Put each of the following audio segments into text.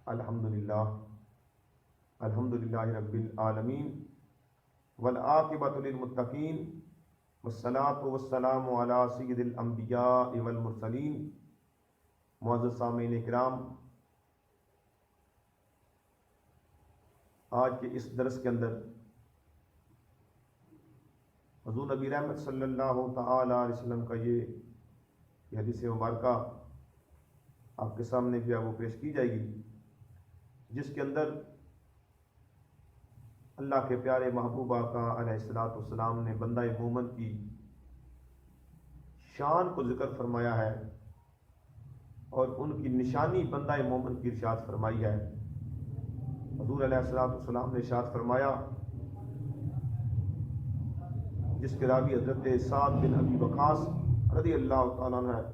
الحمدللہ رب العالمین والعاقبۃ للمتقین والصلاۃ والسلام علی سید الانبیاء والمرسلین۔ معزز سامعین کرام، آج کے اس درس کے اندر حضور نبی رحمت صلی اللہ تعالی علیہ وسلم کا یہ حدیث مبارکہ آپ کے سامنے جو ہے وہ پیش کی جائے گی، جس کے اندر اللہ کے پیارے محبوب آقا علیہ الصلوۃ والسلام نے بندہ مومن کی شان کو ذکر فرمایا ہے اور ان کی نشانی بندہ مومن کی ارشاد فرمائی ہے۔ حضور علیہ الصلوۃ والسلام نے ارشاد فرمایا، جس کے راوی حضرت سعد بن ابی وقاص رضی اللہ تعالیٰ عنہ ہے،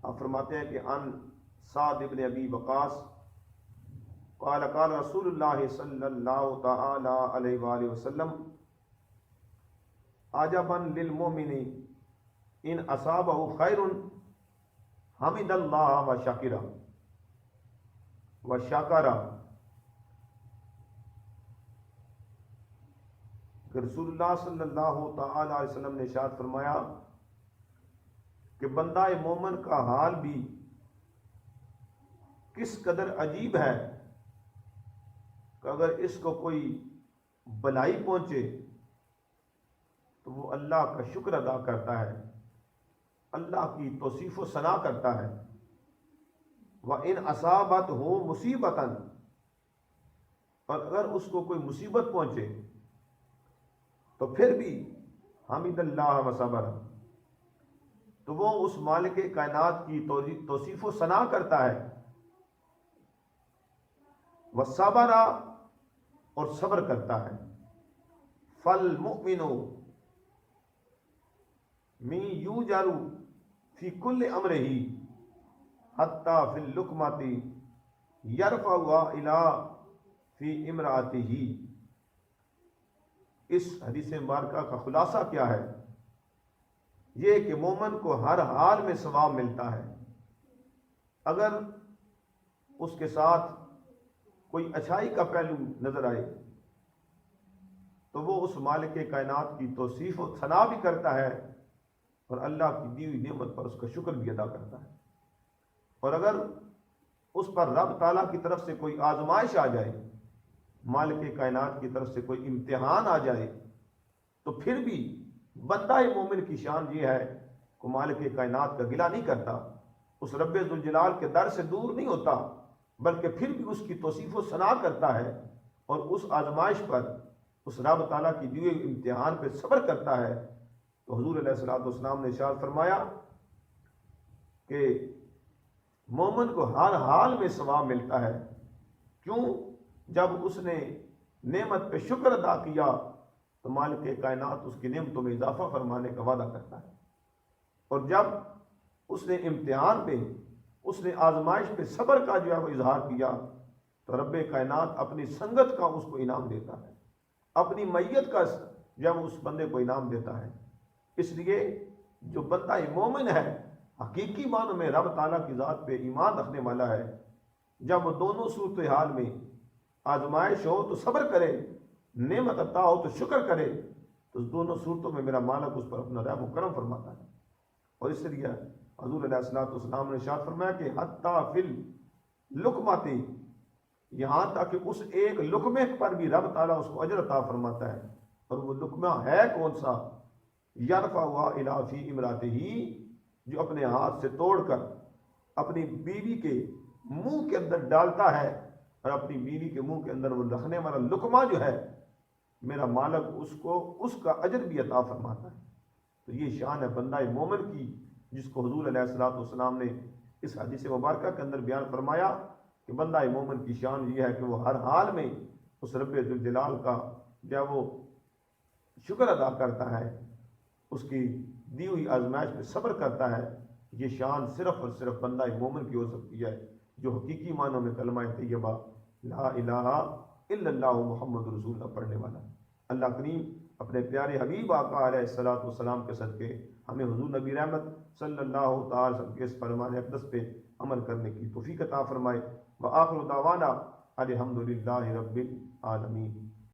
آپ فرماتے ہیں کہ ان سعد بن ابی وقاص قال قال رسول اللہ صلی اللہ تعالی علیہ وآلہ وسلم عجبا للمؤمن ان اصابہ خیر حمد اللہ وشکر کہ رسول اللہ صلی اللہ تعالی علیہ وسلم نے ارشاد فرمایا کہ بندہ مومن کا حال بھی کس قدر عجیب ہے کہ اگر اس کو کوئی بلائی پہنچے تو وہ اللہ کا شکر ادا کرتا ہے، اللہ کی توصیف و ثنا کرتا ہے۔ وَإِنْ أَصَابَتْهُ مُصِیبَةً، اور اگر اس کو کوئی مصیبت پہنچے تو پھر بھی حمد اللہ وصبر، تو وہ اس مالک کائنات کی توصیف و ثنا کرتا ہے، وصبر، اور صبر کرتا ہے۔ فَالْمُؤْمِنُ مِن یُوجَرُ فِی کُلِّ أَمْرِهِ حَتَّى فِی اللُّقْمَةِ یرفعها إِلَى فِی امرأته۔ اس حدیث مبارکہ کا خلاصہ کیا ہے؟ یہ کہ مومن کو ہر حال میں ثواب ملتا ہے۔ اگر اس کے ساتھ کوئی اچھائی کا پہلو نظر آئے تو وہ اس مالک کائنات کی توصیف و ثنا بھی کرتا ہے اور اللہ کی دی ہوئی نعمت پر اس کا شکر بھی ادا کرتا ہے۔ اور اگر اس پر رب تعالیٰ کی طرف سے کوئی آزمائش آ جائے، مالک کائنات کی طرف سے کوئی امتحان آ جائے، تو پھر بھی بندہ مومن کی شان یہ ہے کہ مالک کائنات کا گلہ نہیں کرتا، اس رب ذوالجلال کے در سے دور نہیں ہوتا، بلکہ پھر بھی اس کی توصیف و ثنا کرتا ہے اور اس آزمائش پر، اس رب تعالیٰ کی دیے ہوئے امتحان پہ صبر کرتا ہے۔ تو حضور علیہ الصلوۃ والسلام نے ارشاد فرمایا کہ مومن کو ہر حال میں ثواب ملتا ہے۔ کیوں؟ جب اس نے نعمت پہ شکر ادا کیا تو مالک کائنات اس کی نعمتوں میں اضافہ فرمانے کا وعدہ کرتا ہے، اور جب اس نے امتحان پہ، اس نے آزمائش پہ صبر کا جو ہے وہ اظہار کیا تو رب کائنات اپنی سنگت کا اس کو انعام دیتا ہے، اپنی میت کا جو ہے وہ اس بندے کو انعام دیتا ہے۔ اس لیے جو بندہ مومن ہے، حقیقی معنوں میں رب تعالیٰ کی ذات پہ ایمان رکھنے والا ہے، جب وہ دونوں صورتحال میں آزمائش ہو تو صبر کرے، نعمت عطا ہو تو شکر کرے، تو اس دونوں صورتوں میں میرا مالک اس پر اپنا رحم و کرم فرماتا ہے۔ اور اس لیے حضور علیہ الصلوۃ والسلام نے ارشاد فرمایا کہ حتیٰ فی اللقمۃ، یہاں تک کہ اس ایک لقمے پر بھی رب تعالیٰ اس کو اجر عطا فرماتا ہے۔ اور وہ لقمہ ہے کون سا؟ یرفعها الی فی امرأتہ، جو اپنے ہاتھ سے توڑ کر اپنی بیوی کے منہ کے اندر ڈالتا ہے، اور اپنی بیوی کے منہ کے اندر وہ رکھنے والا لقمہ جو ہے، میرا مالک اس کو اس کا اجر بھی عطا فرماتا ہے۔ تو یہ شان ہے بندہ مومن کی، جس کو حضور علیہ الصلوۃ والسلام نے اس حدیث مبارکہ کے اندر بیان فرمایا کہ بندہ مومن کی شان یہ ہے کہ وہ ہر حال میں اس رب ذوالجلال کا جو وہ شکر ادا کرتا ہے، اس کی دی ہوئی آزمائش پہ صبر کرتا ہے۔ یہ شان صرف اور صرف بندہ مومن کی ہو سکتی ہے جو حقیقی معنوں میں کلمہ طیبہ لا الہ الا اللہ محمد رسول اللہ پڑھنے والا ہے۔ اللہ کریم اپنے پیارے حبیب آقا علیہ الصلوۃ والسلام کے صدقے ہمیں حضور نبی رحمت صلی اللہ تعالی وسلم کے اس فرمان اقدس پہ عمل کرنے کی توفیق عطا فرمائے۔ وآخر دعوانا الحمدللہ رب العالمین۔